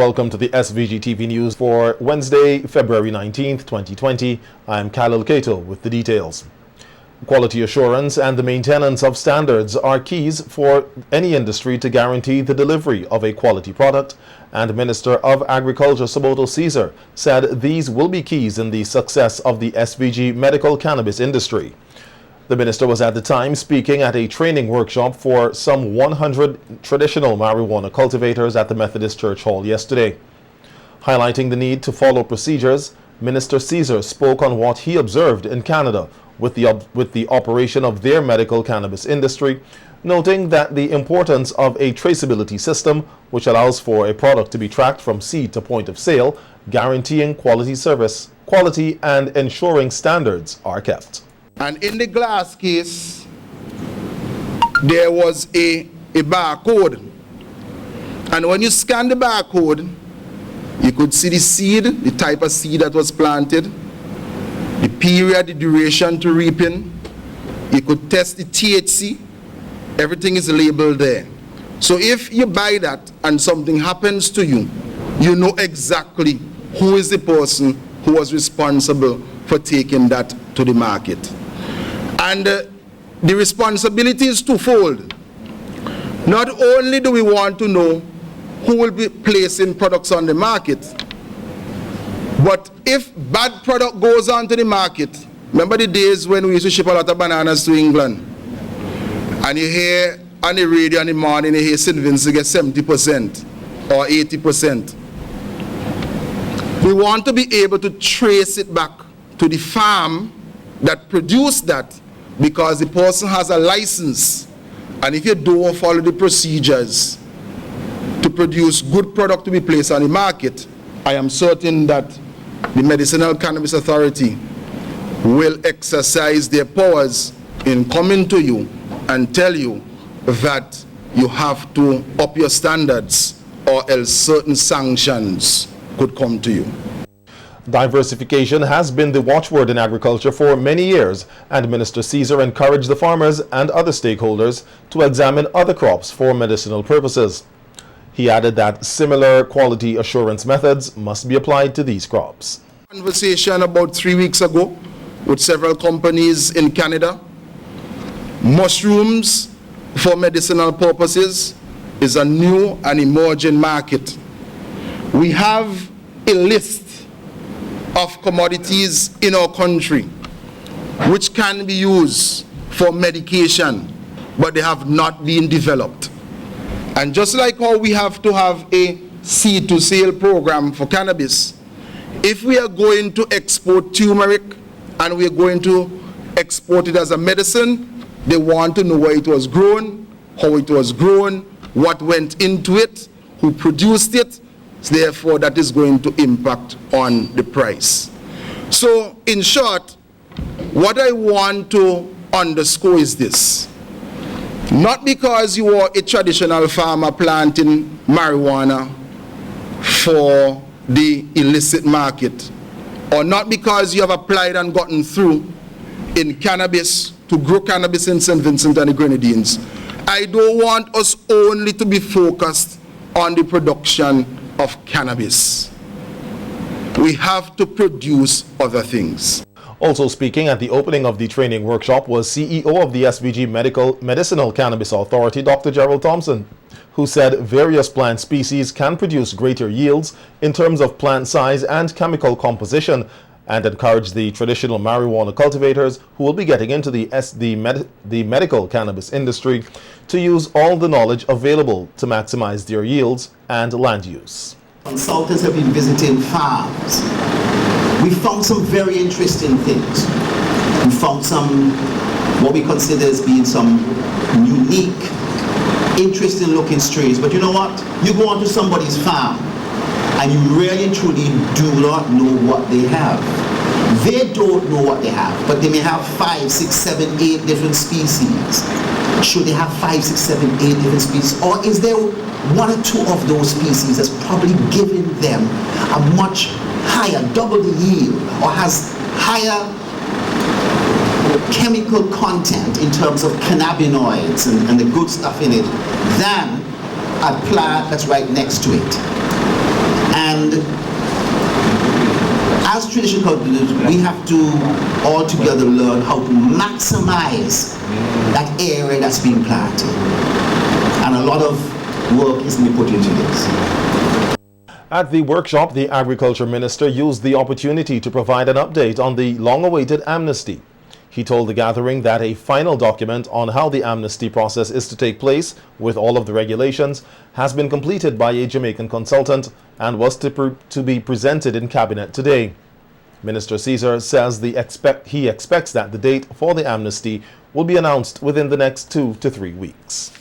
welcome to the SVG-TV news for Wednesday, February 19th, 2020. I'm Khalil Kato with the details. Quality assurance and the maintenance of standards are keys for any industry to guarantee the delivery of a quality product, and Minister of Agriculture Soboto Caesar said these will be keys in the success of the SVG medical cannabis industry. The minister was at the time speaking at a training workshop for some 100 traditional marijuana cultivators at the Methodist Church Hall yesterday. Highlighting the need to follow procedures, Minister Caesar spoke on what he observed in Canada with the operation of their medical cannabis industry, noting that the importance of a traceability system which allows for a product to be tracked from seed to point of sale, guaranteeing quality service, quality and ensuring standards are kept. And in the glass case, there was a barcode. And when you scan the barcode, you could see the seed, the type of seed that was planted, the period, the duration to reaping. You could test the THC. Everything is labeled there. So if you buy that and something happens to you, you know exactly who is the person who was responsible for taking that to the market. And the responsibility is twofold. Not only do we want to know who will be placing products on the market, but if bad product goes onto the market, remember the days when we used to ship a lot of bananas to England, and you hear on the radio in the morning, you hear St. Vincent get 70% or 80%. We want to be able to trace it back to the farm that produced that, because the person has a license, and if you don't follow the procedures to produce good product to be placed on the market, I am certain that the Medicinal Cannabis Authority will exercise their powers in coming to you and tell you that you have to up your standards, or else certain sanctions could come to you. Diversification has been the watchword in agriculture for many years, and Minister Caesar encouraged the farmers and other stakeholders to examine other crops for medicinal purposes. He added that similar quality assurance methods must be applied to these crops. Conversation about 3 weeks ago with several companies in Canada. Mushrooms for medicinal purposes is a new and emerging market. We have a list of commodities in our country which can be used for medication, but they have not been developed. And just like how we have to have a seed to sale program for cannabis, if we are going to export turmeric and we are going to export it as a medicine, they want to know where it was grown, how it was grown, what went into it, who produced it. Therefore, that is going to impact on the price. So, in short, what I want to underscore is this. Not because you are a traditional farmer planting marijuana for the illicit market, or not because you have applied and gotten through in cannabis to grow cannabis in St. Vincent and the Grenadines. I don't want us only to be focused on the production of cannabis. We have to produce other things. Also speaking at the opening of the training workshop was CEO of the SVG Medicinal Cannabis Authority, Dr. Gerald Thompson, who said various plant species can produce greater yields in terms of plant size and chemical composition, and encouraged the traditional marijuana cultivators who will be getting into the medical cannabis industry to use all the knowledge available to maximize their yields and land use. Consultants have been visiting farms. We found some very interesting things. We found some, what we consider as being some unique, interesting looking strains. But you know what? You go onto somebody's farm and you really and truly do not know what they have. They don't know what they have, but they may have 5, 6, 7, 8 different species. Should they have 5, 6, 7, 8 different species? Or is there 1 or 2 of those species that's probably giving them a much higher, double the yield, or has higher chemical content in terms of cannabinoids and the good stuff in it than a plant that's right next to it? And as tradition cultivators, we have to all together learn how to maximize that area that's being planted. And a lot of work is being put into this. At the workshop, the Agriculture Minister used the opportunity to provide an update on the long-awaited amnesty. He told the gathering that a final document on how the amnesty process is to take place, with all of the regulations, has been completed by a Jamaican consultant and was to be presented in Cabinet today. Minister Caesar says he expects that the date for the amnesty will be announced within the next 2 to 3 weeks.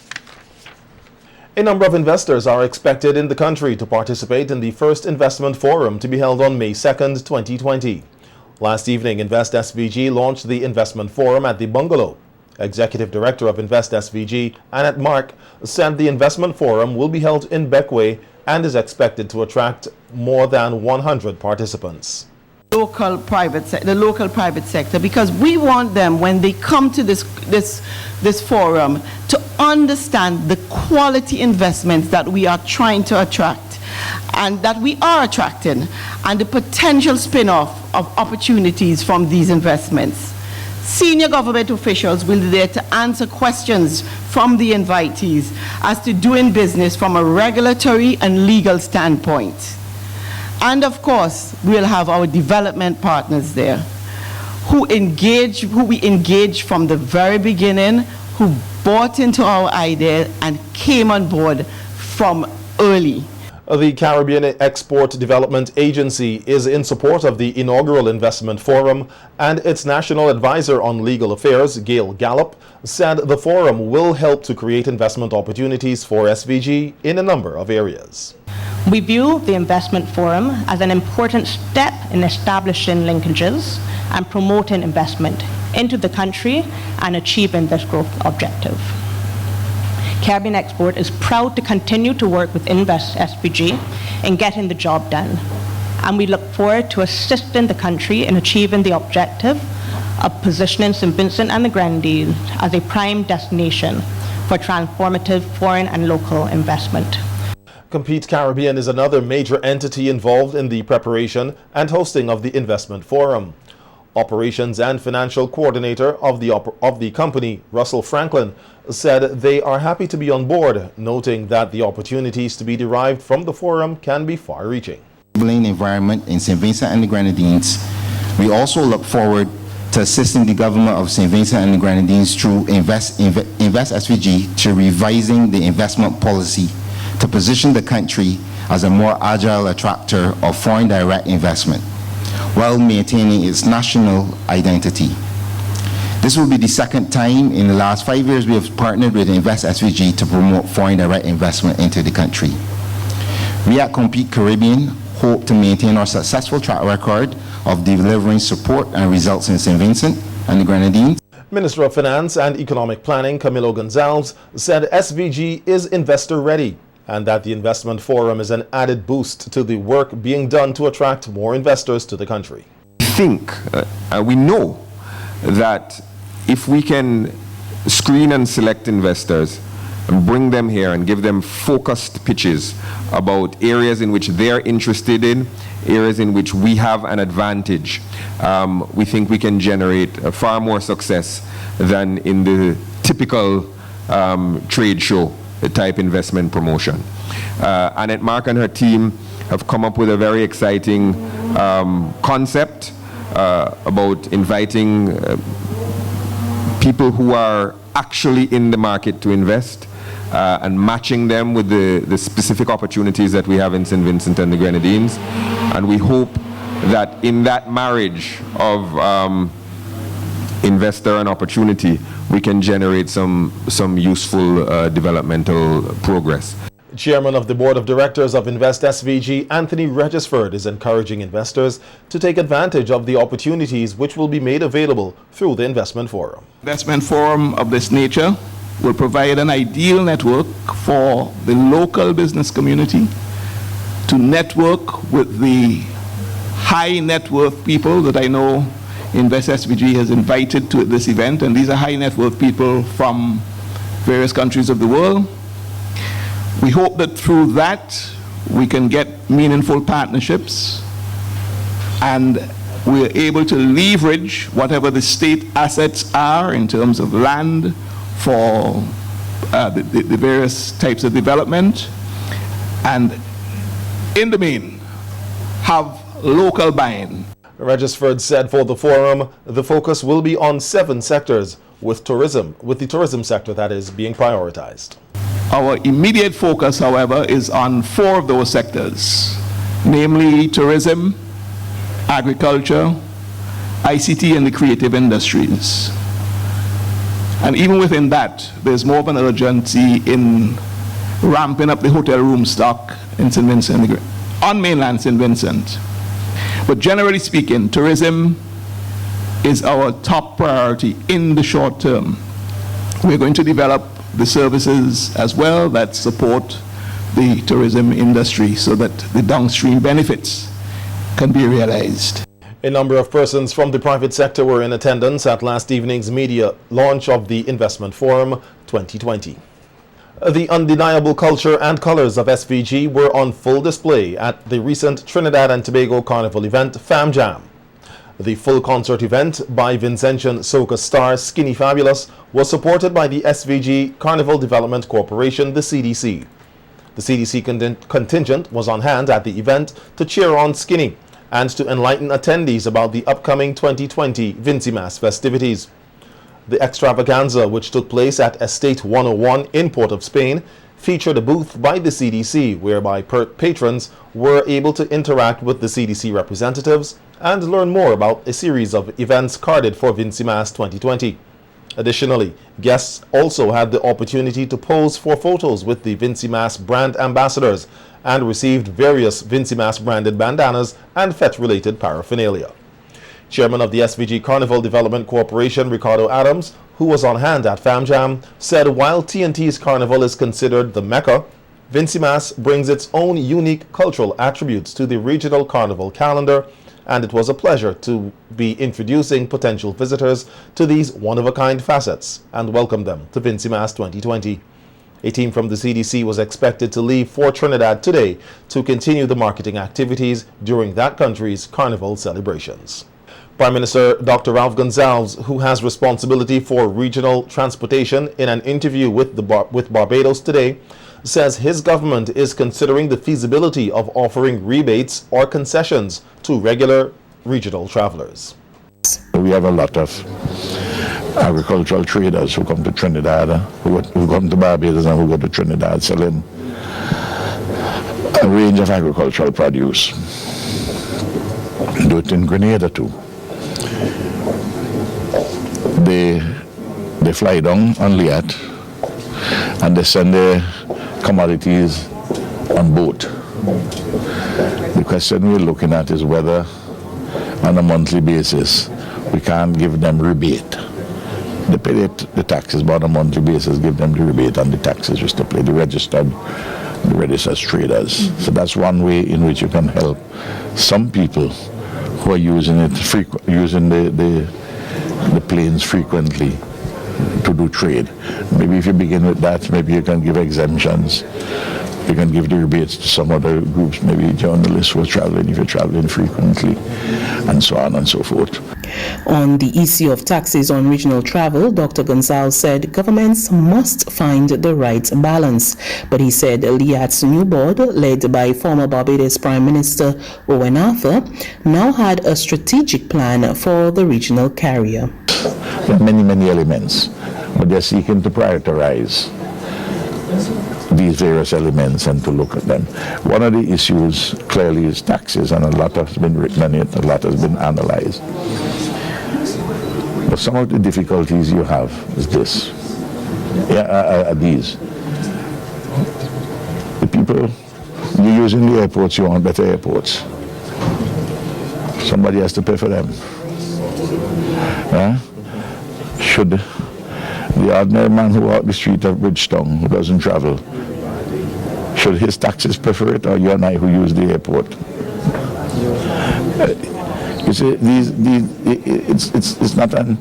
A number of investors are expected in the country to participate in the first investment forum to be held on May 2nd, 2020. Last evening, Invest SVG launched the investment forum at the Bungalow. Executive Director of Invest SVG, Annette Mark, said the investment forum will be held in Beckway and is expected to attract more than 100 participants. The local private sector, because we want them, when they come to this forum, to understand the quality investments that we are trying to attract and that we are attracting, and the potential spin-off of opportunities from these investments. Senior government officials will be there to answer questions from the invitees as to doing business from a regulatory and legal standpoint. And of course, we'll have our development partners there who we engage from the very beginning, who bought into our idea and came on board from early. The Caribbean Export Development Agency is in support of the inaugural investment forum, and its National Advisor on Legal Affairs, Gail Gallup, said the forum will help to create investment opportunities for SVG in a number of areas. We view the investment forum as an important step in establishing linkages and promoting investment into the country and achieving this growth objective. Caribbean Export is proud to continue to work with Invest SVG in getting the job done, and we look forward to assisting the country in achieving the objective of positioning St. Vincent and the Grenadines as a prime destination for transformative foreign and local investment. Compete Caribbean is another major entity involved in the preparation and hosting of the investment forum. Operations and financial coordinator of the company, Russell Franklin, said they are happy to be on board, noting that the opportunities to be derived from the forum can be far-reaching. Environment in St. Vincent and the Grenadines. We also look forward to assisting the government of St. Vincent and the Grenadines through Invest SVG to revising the investment policy to position the country as a more agile attractor of foreign direct investment, while maintaining its national identity. This will be the second time in the last 5 years we have partnered with Invest SVG to promote foreign direct investment into the country. We at Compete Caribbean hope to maintain our successful track record of delivering support and results in St. Vincent and the Grenadines. Minister of Finance and Economic Planning, Camilo Gonzalez, said SVG is investor ready, and that the investment forum is an added boost to the work being done to attract more investors to the country. We know that if we can screen and select investors and bring them here and give them focused pitches about areas in which they're interested in, areas in which we have an advantage, we think we can generate far more success than in the typical trade show type investment promotion. Annette Mark and her team have come up with a very exciting concept about inviting people who are actually in the market to invest and matching them with the specific opportunities that we have in St. Vincent and the Grenadines. And we hope that in that marriage of investor and opportunity, we can generate some useful developmental progress. Chairman of the Board of Directors of Invest SVG, Anthony Regisford, is encouraging investors to take advantage of the opportunities which will be made available through the investment forum. Investment forum of this nature will provide an ideal network for the local business community to network with the high net worth people that I know Invest SVG has invited to this event, and these are high net worth people from various countries of the world. We hope that through that we can get meaningful partnerships, and we're able to leverage whatever the state assets are in terms of land for the various types of development, and in the main, have local buy-in. Regisford said for the forum, the focus will be on 7 sectors, with the tourism sector that is being prioritized. Our immediate focus, however, is on 4 of those sectors, namely tourism, agriculture, ICT, and the creative industries. And even within that, there's more of an urgency in ramping up the hotel room stock in St. Vincent, on mainland St. Vincent. But generally speaking, tourism is our top priority in the short term. We're going to develop the services as well that support the tourism industry so that the downstream benefits can be realized. A number of persons from the private sector were in attendance at last evening's media launch of the Investment Forum 2020. The undeniable culture and colors of SVG were on full display at the recent Trinidad and Tobago Carnival event, Fam Jam. The full concert event by Vincentian soca star Skinny Fabulous was supported by the SVG Carnival Development Corporation, the CDC. The CDC contingent was on hand at the event to cheer on Skinny and to enlighten attendees about the upcoming 2020 Vincimas festivities. The extravaganza, which took place at Estate 101 in Port of Spain, featured a booth by the CDC whereby patrons were able to interact with the CDC representatives and learn more about a series of events carded for Vincimas 2020. Additionally, guests also had the opportunity to pose for photos with the Vincimas brand ambassadors and received various Vincimas branded bandanas and fete-related paraphernalia. Chairman of the SVG Carnival Development Corporation, Ricardo Adams, who was on hand at Fam Jam, said while TNT's carnival is considered the Mecca, Vincimas brings its own unique cultural attributes to the regional carnival calendar, and it was a pleasure to be introducing potential visitors to these one-of-a-kind facets and welcome them to Vincimas 2020. A team from the CDC was expected to leave for Trinidad today to continue the marketing activities during that country's carnival celebrations. Prime Minister Dr. Ralph Gonsalves, who has responsibility for regional transportation, in an interview with Barbados today, says his government is considering the feasibility of offering rebates or concessions to regular regional travelers. We have a lot of agricultural traders who come to Trinidad, who come to Barbados and who go to Trinidad selling a range of agricultural produce. Do it in Grenada too. They fly down on Liat and they send their commodities on boat. The question we're looking at is whether on a monthly basis we can't give them rebate. They pay the taxes, but on a monthly basis give them the rebate on the taxes just to pay the registered traders. So that's one way in which you can help some people who are using it using the planes frequently to do trade. Maybe if you begin with that, maybe you can give exemptions. You can give the rebates to some other groups, maybe journalists who are traveling, if you're traveling frequently, and so on and so forth. On the issue of taxes on regional travel, Dr. Gonsalves said governments must find the right balance. But he said Liat's new board, led by former Barbados Prime Minister Owen Arthur, now had a strategic plan for the regional carrier. There are many elements, but they're seeking to prioritize these various elements and to look at them. One of the issues clearly is taxes, and a lot has been written on it, a lot has been analyzed. But some of the difficulties you have is this. These. The people you're using the airports, you want better airports. Somebody has to pay for them. Should the ordinary man who walks the street of Bridgetown, who doesn't travel, should his taxes pay for it, or you and I who use the airport? You see, it's not an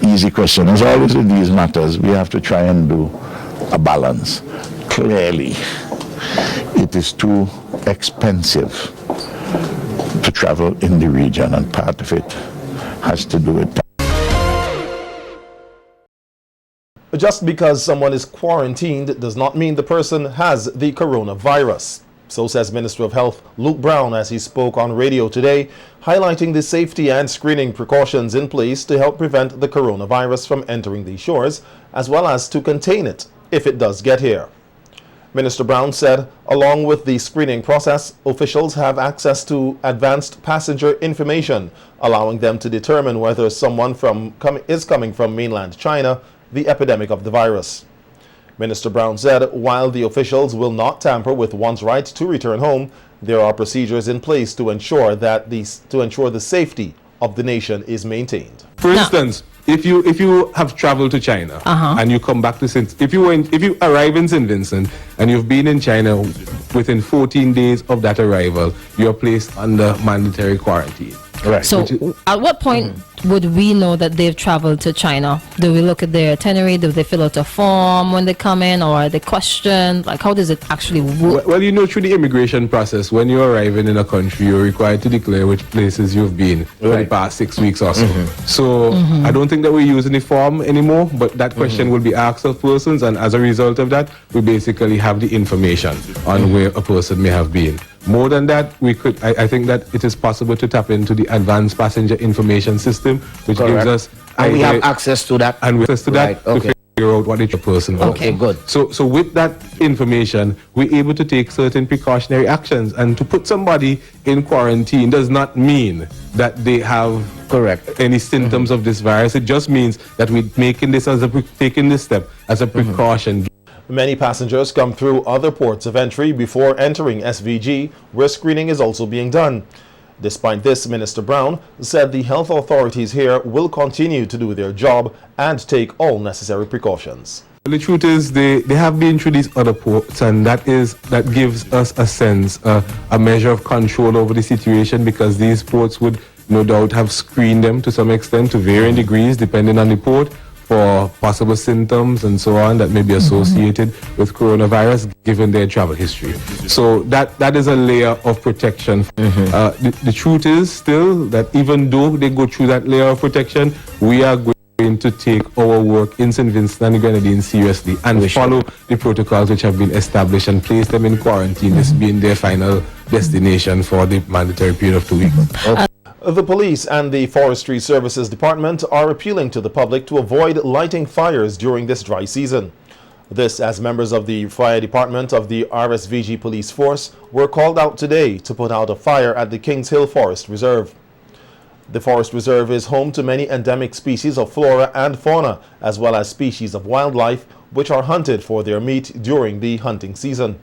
easy question. As always in these matters, we have to try and do a balance. Clearly, it that is too expensive to travel in the region, and part of it has to do with Just because someone is quarantined does not mean the person has the coronavirus. So says Minister of Health Luke Brown as he spoke on radio today, highlighting the safety and screening precautions in place to help prevent the coronavirus from entering these shores, as well as to contain it if it does get here. Minister Brown said, along with the screening process, officials have access to advanced passenger information, allowing them to determine whether someone is coming from mainland China, the epidemic of the virus. Minister Brown said, while the officials will not tamper with one's right to return home, there are procedures in place to ensure the safety of the nation is maintained. For instance, if you have traveled to China and you come back to if you arrive in St. Vincent and you've been in China within 14 days of that arrival, you're placed under mandatory quarantine. right. So at what point would we know that they've traveled to China? Do we look at their itinerary? Do they fill out a form when they come in, or are they questioned? Like, how does it actually work? Well, you know, through the immigration process, when you're arriving in a country, you're required to declare which places you've been for the past 6 weeks or so. So I don't think that we're using the form anymore, but that question will be asked of persons, and as a result of that, we basically have the information on where a person may have been. More than that, I think that it is possible to tap into the advanced passenger information system, which gives us... And we have access to that? And we have access to that to figure out what each person was. Okay, good. So with that information, we're able to take certain precautionary actions. And to put somebody in quarantine does not mean that they have any symptoms of this virus. It just means that we're taking this step as a precaution. Many passengers come through other ports of entry before entering SVG, where screening is also being done. Despite this, Minister Brown said the health authorities here will continue to do their job and take all necessary precautions. The truth is they have been through these other ports, and that gives us a sense, a measure of control over the situation, because these ports would no doubt have screened them to some extent, to varying degrees depending on the port, for possible symptoms and so on that may be associated with coronavirus given their travel history. So that is a layer of protection. The truth is still that even though they go through that layer of protection, we are going to take our work in St. Vincent and the Grenadines seriously and follow the protocols which have been established and place them in quarantine, this being their final destination for the mandatory period of 2 weeks. The police and the Forestry Services Department are appealing to the public to avoid lighting fires during this dry season. This as members of the fire department of the RSVG police force were called out today to put out a fire at the Kings Hill Forest Reserve. The Forest Reserve is home to many endemic species of flora and fauna, as well as species of wildlife which are hunted for their meat during the hunting season.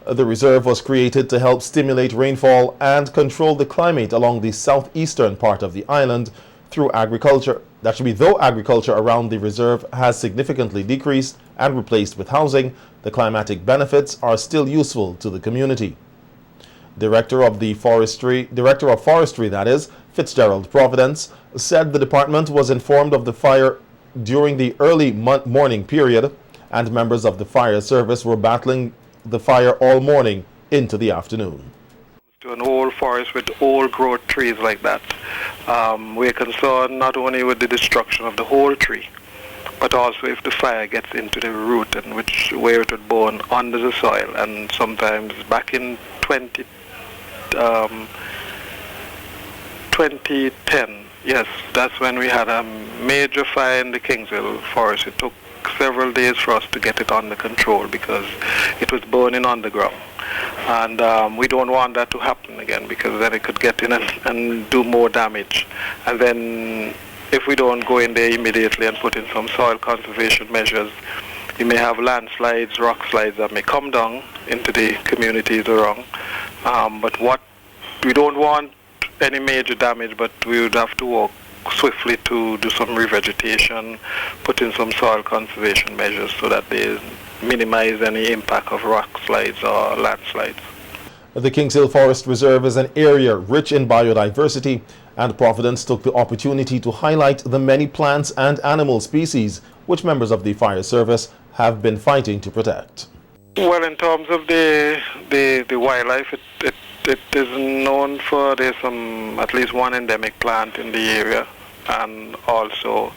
The reserve was created to help stimulate rainfall and control the climate along the southeastern part of the island through agriculture. Though agriculture around the reserve has significantly decreased and replaced with housing, the climatic benefits are still useful to the community. Director of Forestry, that is, Fitzgerald Providence, said the department was informed of the fire during the early morning period, and members of the fire service were battling the fire all morning into the afternoon. To an old forest with old growth trees like that, we're concerned not only with the destruction of the whole tree, but also if the fire gets into the root and where it would burn under the soil. And sometimes back in 2010, yes, that's when we had a major fire in the Kingsville forest. It took several days for us to get it under control because it was burning underground, and we don't want that to happen again, because then it could get in and do more damage. And then if we don't go in there immediately and put in some soil conservation measures, you may have landslides, rock slides that may come down into the communities around. But what we don't want any major damage, but we would have to work swiftly to do some revegetation, put in some soil conservation measures so that they minimize any impact of rock slides or landslides. The Kings Hill Forest Reserve is an area rich in biodiversity, and Providence took the opportunity to highlight the many plants and animal species which members of the fire service have been fighting to protect. Well, in terms of the wildlife, it is known for there's at least one endemic plant in the area, and also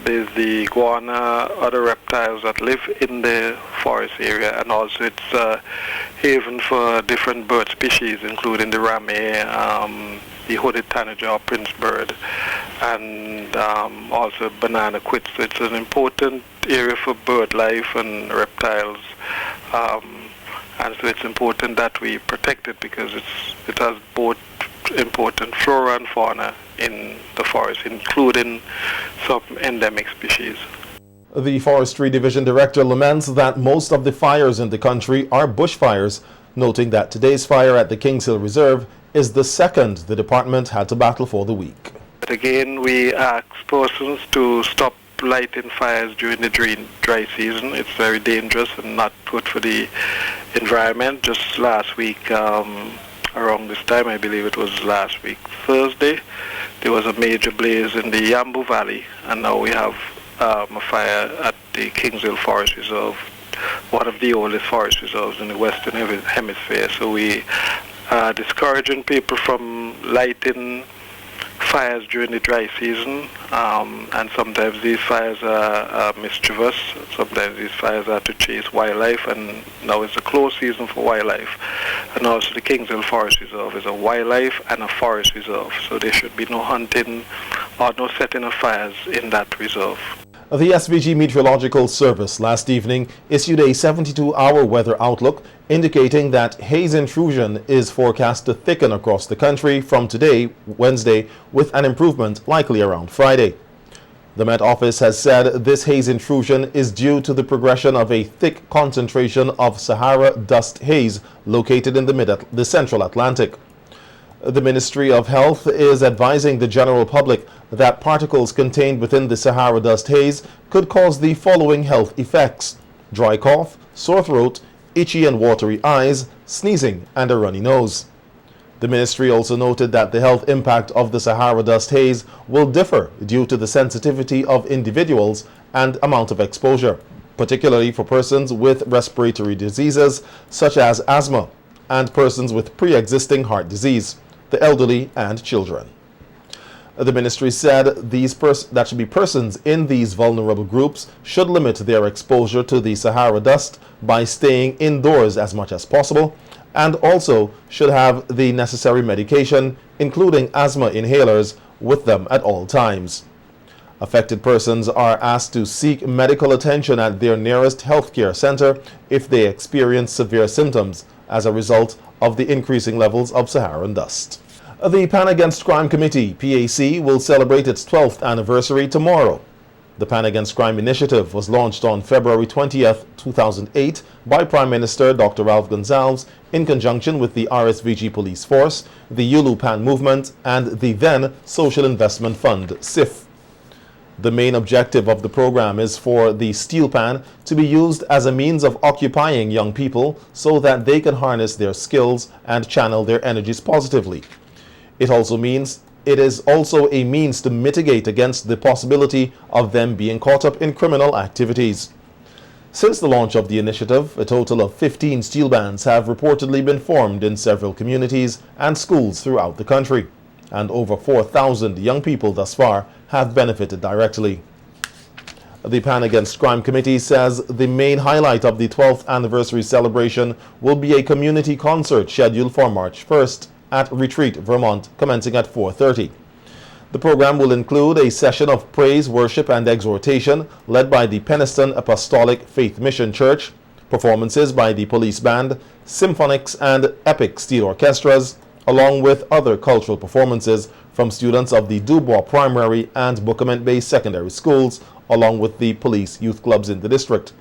there's the iguana, other reptiles that live in the forest area, and also it's a haven for different bird species, including the rame, the hooded tanager, prince bird, and also banana quit. So it's an important area for bird life and reptiles, and so it's important that we protect it because it has both important flora and fauna in the forest, including some endemic species. The Forestry Division Director laments that most of the fires in the country are bushfires, noting that today's fire at the Kings Hill Reserve is the second the department had to battle for the week. But again, we ask persons to stop lighting fires during the dry season. It's very dangerous and not good for the environment. Just last week, around this time, I believe it was last week, Thursday, there was a major blaze in the Yambu Valley, and now we have a fire at the Kings Hill Forest Reserve, one of the oldest forest reserves in the Western Hemisphere. So we are discouraging people from lighting fires during the dry season, and sometimes these fires are mischievous. Sometimes these fires are to chase wildlife, and now it's a close season for wildlife. And also the Kings Hill Forest Reserve is a wildlife and a forest reserve, so there should be no hunting or no setting of fires in that reserve. The SVG Meteorological Service last evening issued a 72-hour weather outlook indicating that haze intrusion is forecast to thicken across the country from today, Wednesday, with an improvement likely around Friday. The Met Office has said this haze intrusion is due to the progression of a thick concentration of Sahara dust haze located in the central Atlantic. The Ministry of Health is advising the general public that particles contained within the Sahara dust haze could cause the following health effects: dry cough, sore throat, itchy and watery eyes, sneezing, and a runny nose. The ministry also noted that the health impact of the Sahara dust haze will differ due to the sensitivity of individuals and amount of exposure, particularly for persons with respiratory diseases such as asthma and persons with pre-existing heart disease, the elderly, and children. The ministry said that should be persons in these vulnerable groups should limit their exposure to the Sahara dust by staying indoors as much as possible, and also should have the necessary medication, including asthma inhalers, with them at all times. Affected persons are asked to seek medical attention at their nearest healthcare center if they experience severe symptoms as a result of the increasing levels of Saharan dust. The Pan Against Crime Committee, PAC, will celebrate its 12th anniversary tomorrow. The Pan Against Crime initiative was launched on February 20th, 2008 by Prime Minister Dr. Ralph Gonsalves in conjunction with the RSVG Police Force, the Yulu Pan Movement, and the then Social Investment Fund, SIF. The main objective of the program is for the steel pan to be used as a means of occupying young people so that they can harness their skills and channel their energies positively. It is also a means to mitigate against the possibility of them being caught up in criminal activities. Since the launch of the initiative, a total of 15 steel bands have reportedly been formed in several communities and schools throughout the country, and over 4,000 young people thus far have benefited directly. The Pan Against Crime Committee says the main highlight of the 12th anniversary celebration will be a community concert scheduled for March 1st at Retreat, Vermont, commencing at 4:30. The program will include a session of praise, worship, and exhortation led by the Peniston Apostolic Faith Mission Church, performances by the police band, symphonics, and epic steel orchestras, along with other cultural performances from students of the Dubois Primary and Bookament-based secondary schools, along with the police youth clubs in the district.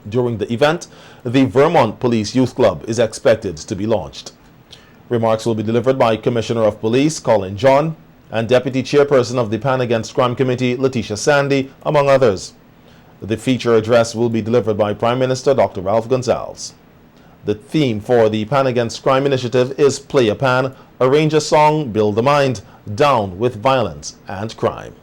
During the event, the Vermont Police Youth Club is expected to be launched. Remarks will be delivered by Commissioner of Police Colin John and Deputy Chairperson of the Pan Against Crime Committee Letitia Sandy, among others. The feature address will be delivered by Prime Minister Dr. Ralph Gonsalves. The theme for the Pan Against Crime initiative is Play a Pan, Arrange a Song, Build the Mind, Down with Violence and Crime.